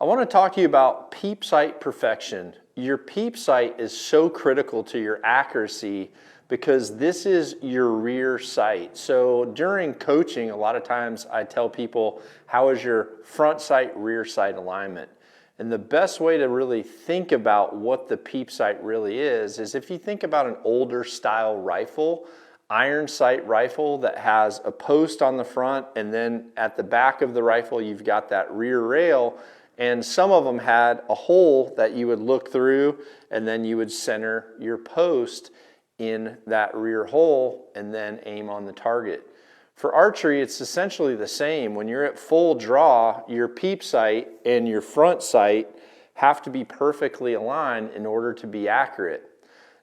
I want to talk to you about peep sight perfection. Your peep sight is so critical to your accuracy because this is your rear sight. So during coaching, a lot of times I tell people, how is your front sight, rear sight alignment? And the best way to really think about what the peep sight really is if you think about an older style rifle, iron sight rifle that has a post on the front, and then at the back of the rifle you've got that rear rail, and some of them had a hole that you would look through, and then you would center your post in that rear hole and then aim on the target. For archery, it's essentially the same. When you're at full draw, your peep sight and your front sight have to be perfectly aligned in order to be accurate.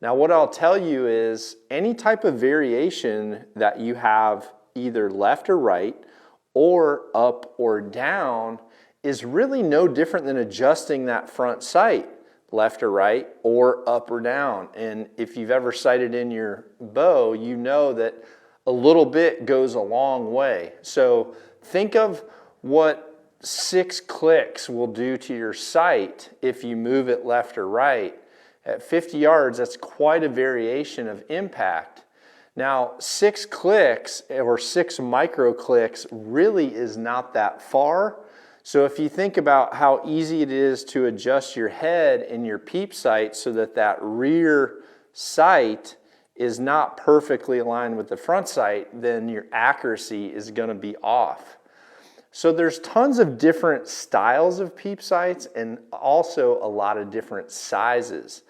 Now, what I'll tell you is any type of variation that you have either left or right or up or down is really no different than adjusting that front sight left or right or up or down. And if you've ever sighted in your bow, you know that a little bit goes a long way. So think of what 6 clicks will do to your sight if you move it left or right. At 50 yards, that's quite a variation of impact. Now, 6 clicks or 6 micro clicks really is not that far. So if you think about how easy it is to adjust your head and your peep sight so that that rear sight is not perfectly aligned with the front sight, then your accuracy is going to be off. So there's tons of different styles of peep sights and also a lot of different sizes.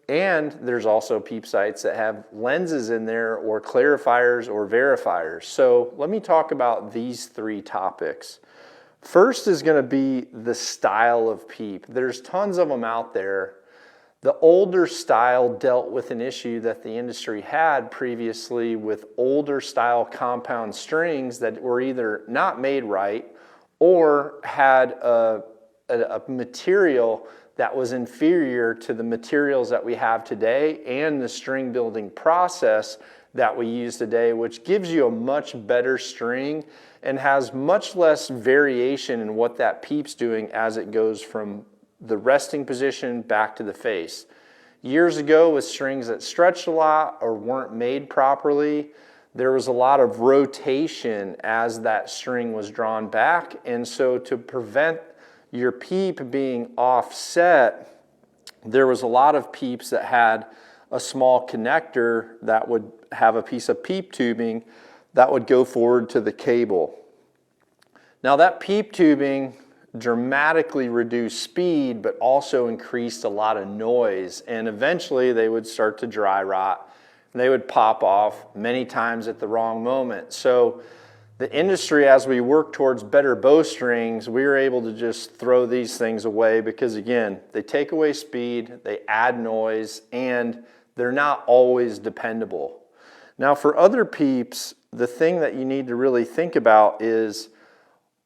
And there's also peep sights that have lenses in there or clarifiers or verifiers. So let me talk about these 3 topics. First is going to be the style of peep. There's tons of them out there. The older style dealt with an issue that the industry had previously with older style compound strings that were either not made right or had a material that was inferior to the materials that we have today and the string building process that we use today, which gives you a much better string and has much less variation in what that peep's doing as it goes from the resting position back to the face. Years ago, with strings that stretched a lot or weren't made properly, there was a lot of rotation as that string was drawn back, and so to prevent your peep being offset, there was a lot of peeps that had a small connector that would have a piece of peep tubing that would go forward to the cable. Now that peep tubing dramatically reduced speed, but also increased a lot of noise, and eventually they would start to dry rot and they would pop off many times at the wrong moment. So the industry, as we work towards better bowstrings, we were able to just throw these things away because, again, they take away speed, they add noise, and they're not always dependable. Now for other peeps, the thing that you need to really think about is,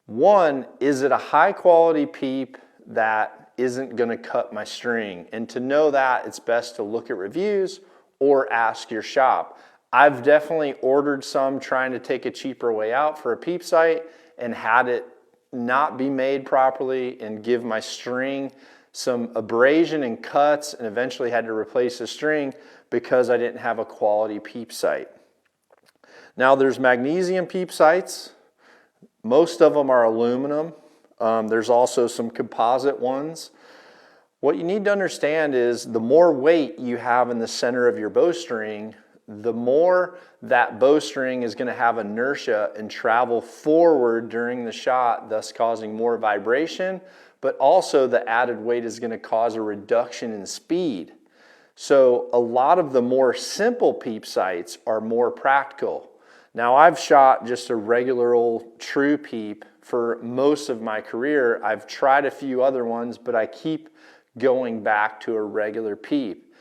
one, is it a high quality peep that isn't going to cut my string? And to know that, it's best to look at reviews or ask your shop. I've definitely ordered some trying to take a cheaper way out for a peep sight and had it not be made properly and give my string some abrasion and cuts, and eventually had to replace the string because I didn't have a quality peep sight. Now there's magnesium peep sights. Most of them are aluminum. There's also some composite ones. What you need to understand is the more weight you have in the center of your bowstring, the more that bowstring is going to have inertia and travel forward during the shot, thus causing more vibration, but also the added weight is going to cause a reduction in speed. So a lot of the more simple peep sights are more practical. Now I've shot just a regular old true peep for most of my career. I've tried a few other ones, but I keep going back to a regular peep.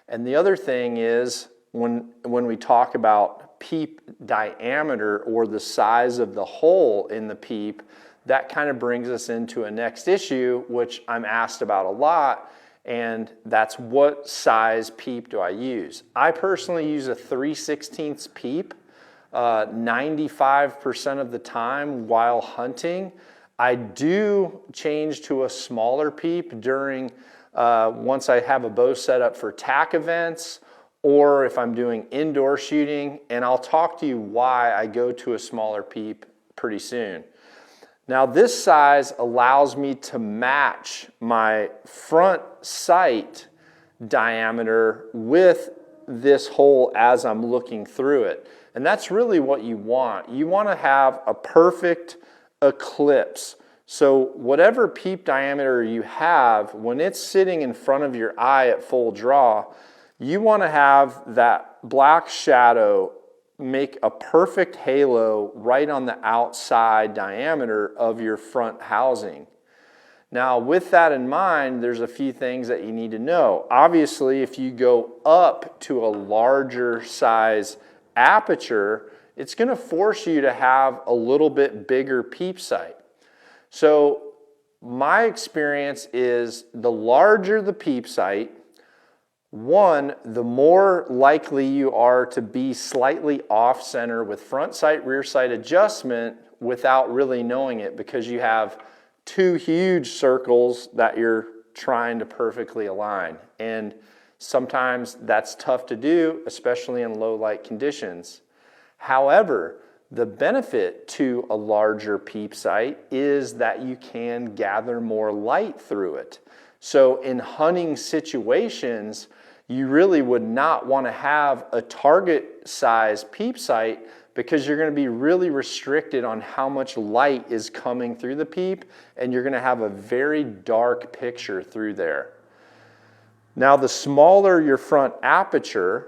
And the other thing is, when we talk about peep diameter or the size of the hole in the peep, that kind of brings us into a next issue, which I'm asked about a lot, and that's what size peep do I use? I personally use a 3/16 peep. 95% of the time while hunting, I do change to a smaller peep during, once I have a bow set up for tack events, or if I'm doing indoor shooting, and I'll talk to you why I go to a smaller peep pretty soon. Now this size allows me to match my front sight diameter with this hole as I'm looking through it. And that's really what you want. You want to have a perfect eclipse. So whatever peep diameter you have, when it's sitting in front of your eye at full draw, you want to have that black shadow make a perfect halo right on the outside diameter of your front housing. Now, with that in mind, there's a few things that you need to know. Obviously, if you go up to a larger size aperture, it's going to force you to have a little bit bigger peep sight. So my experience is the larger the peep sight, one, the more likely you are to be slightly off center with front sight, rear sight adjustment without really knowing it, because you have two huge circles that you're trying to perfectly align. And sometimes that's tough to do, especially in low light conditions. However, the benefit to a larger peep sight is that you can gather more light through it. So in hunting situations, you really would not want to have a target size peep sight, because you're going to be really restricted on how much light is coming through the peep, and you're going to have a very dark picture through there. Now, the smaller your front aperture,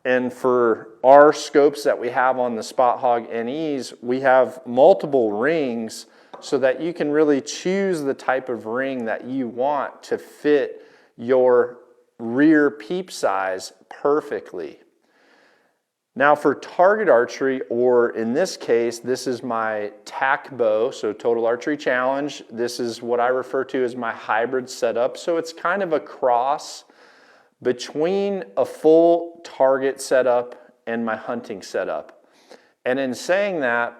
and for our scopes that we have on the Spot Hogg NEs, we have multiple rings so that you can really choose the type of ring that you want to fit your rear peep size perfectly. Now for target archery, or in this case, this is my tack bow, so Total Archery Challenge. This is what I refer to as my hybrid setup. So it's kind of a cross between a full target setup and my hunting setup. And in saying that,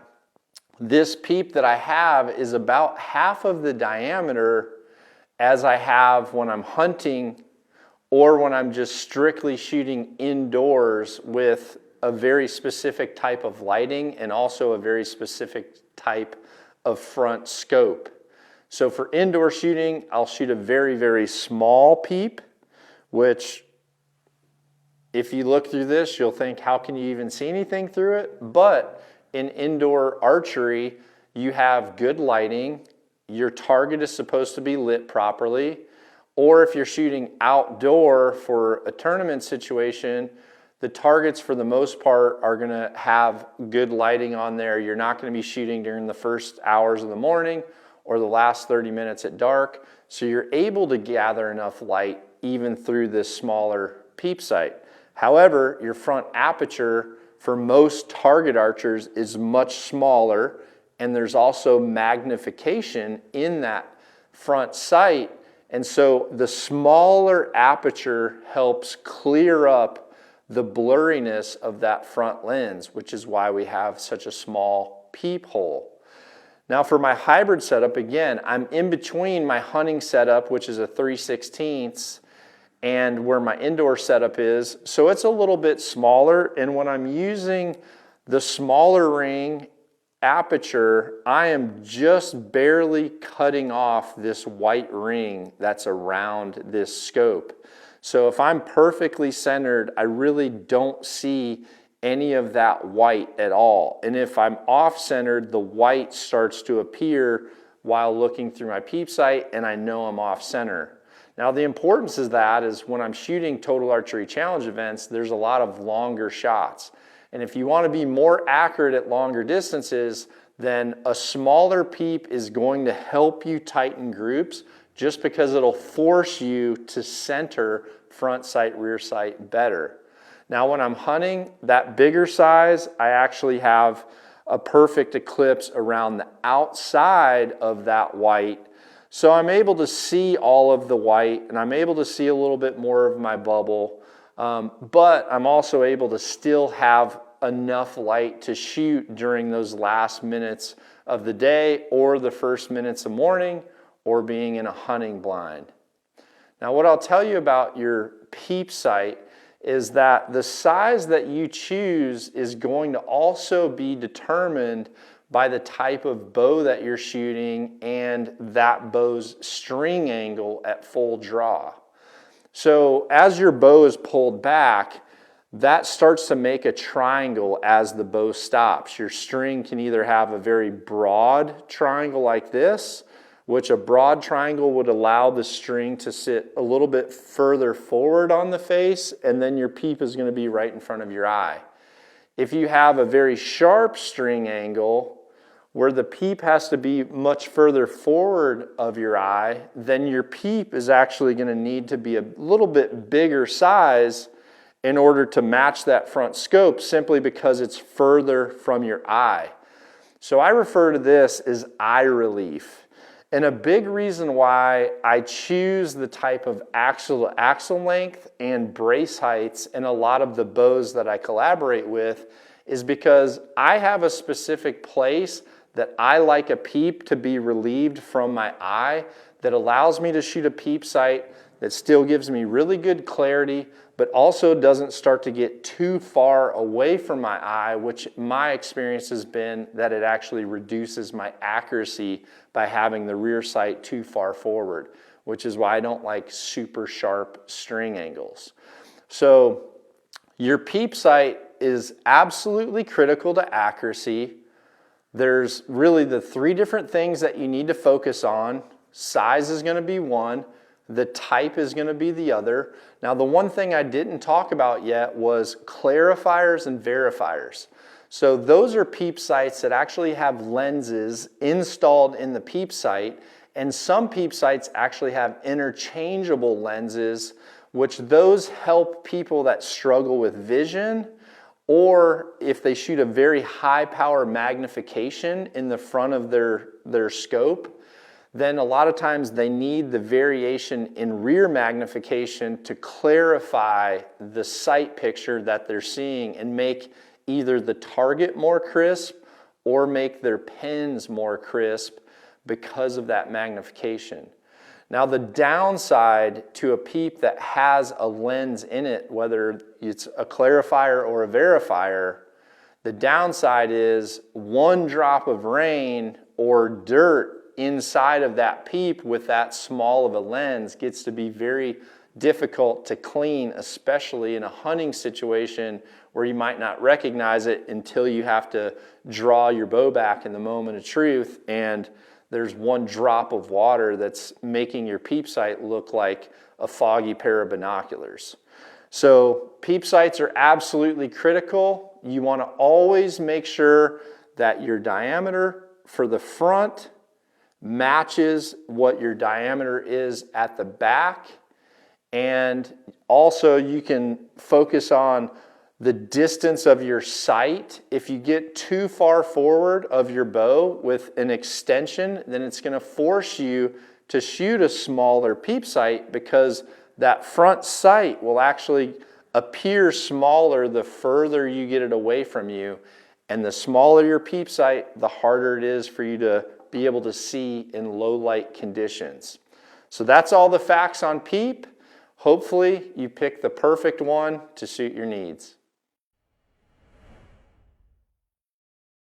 this peep that I have is about half of the diameter as I have when I'm hunting, or when I'm just strictly shooting indoors with a very specific type of lighting and also a very specific type of front scope. So for indoor shooting, I'll shoot a very, very small peep, which if you look through this, you'll think, how can you even see anything through it? But in indoor archery, you have good lighting, your target is supposed to be lit properly, or if you're shooting outdoor for a tournament situation, the targets for the most part are going to have good lighting on there. You're not going to be shooting during the first hours of the morning or the last 30 minutes at dark. So you're able to gather enough light even through this smaller peep sight. However, your front aperture for most target archers is much smaller, and there's also magnification in that front sight. And so the smaller aperture helps clear up the blurriness of that front lens, which is why we have such a small peephole. Now for my hybrid setup, again, I'm in between my hunting setup, which is a 3/16, and where my indoor setup is. So it's a little bit smaller, and when I'm using the smaller ring aperture, I am just barely cutting off this white ring that's around this scope. So if I'm perfectly centered, I really don't see any of that white at all. And if I'm off-centered, the white starts to appear while looking through my peep sight, and I know I'm off-center. Now the importance of that is when I'm shooting Total Archery Challenge events, there's a lot of longer shots. And if you want to be more accurate at longer distances, then a smaller peep is going to help you tighten groups, just because it'll force you to center front sight, rear sight better. Now when I'm hunting, that bigger size, I actually have a perfect eclipse around the outside of that white. So I'm able to see all of the white, and I'm able to see a little bit more of my bubble, but I'm also able to still have enough light to shoot during those last minutes of the day or the first minutes of morning or being in a hunting blind. Now, what I'll tell you about your peep sight is that the size that you choose is going to also be determined by the type of bow that you're shooting and that bow's string angle at full draw. So as your bow is pulled back, that starts to make a triangle as the bow stops. Your string can either have a very broad triangle like this, which a broad triangle would allow the string to sit a little bit further forward on the face, and then your peep is going to be right in front of your eye. If you have a very sharp string angle, where the peep has to be much further forward of your eye, then your peep is actually going to need to be a little bit bigger size in order to match that front scope, simply because it's further from your eye. So I refer to this as eye relief. And a big reason why I choose the type of axle to axle length and brace heights in a lot of the bows that I collaborate with is because I have a specific place that I like a peep to be relieved from my eye that allows me to shoot a peep sight that still gives me really good clarity, but also doesn't start to get too far away from my eye, which my experience has been that it actually reduces my accuracy by having the rear sight too far forward, which is why I don't like super sharp string angles. So your peep sight is absolutely critical to accuracy. There's really the three different things that you need to focus on. Size is going to be one. The type is going to be the other. Now, the one thing I didn't talk about yet was clarifiers and verifiers. So those are peep sights that actually have lenses installed in the peep sight, and some peep sights actually have interchangeable lenses, which those help people that struggle with vision, or if they shoot a very high power magnification in the front of their scope, then a lot of times they need the variation in rear magnification to clarify the sight picture that they're seeing and make either the target more crisp or make their pins more crisp because of that magnification. Now, the downside to a peep that has a lens in it, whether it's a clarifier or a verifier, the downside is one drop of rain or dirt inside of that peep with that small of a lens gets to be very difficult to clean, especially in a hunting situation where you might not recognize it until you have to draw your bow back in the moment of truth, and there's one drop of water that's making your peep sight look like a foggy pair of binoculars. So peep sights are absolutely critical. You want to always make sure that your diameter for the front matches what your diameter is at the back, and also you can focus on the distance of your sight. If you get too far forward of your bow with an extension, then it's going to force you to shoot a smaller peep sight, because that front sight will actually appear smaller the further you get it away from you, and the smaller your peep sight, the harder it is for you to be able to see in low light conditions. So that's all the facts on peep. Hopefully you pick the perfect one to suit your needs.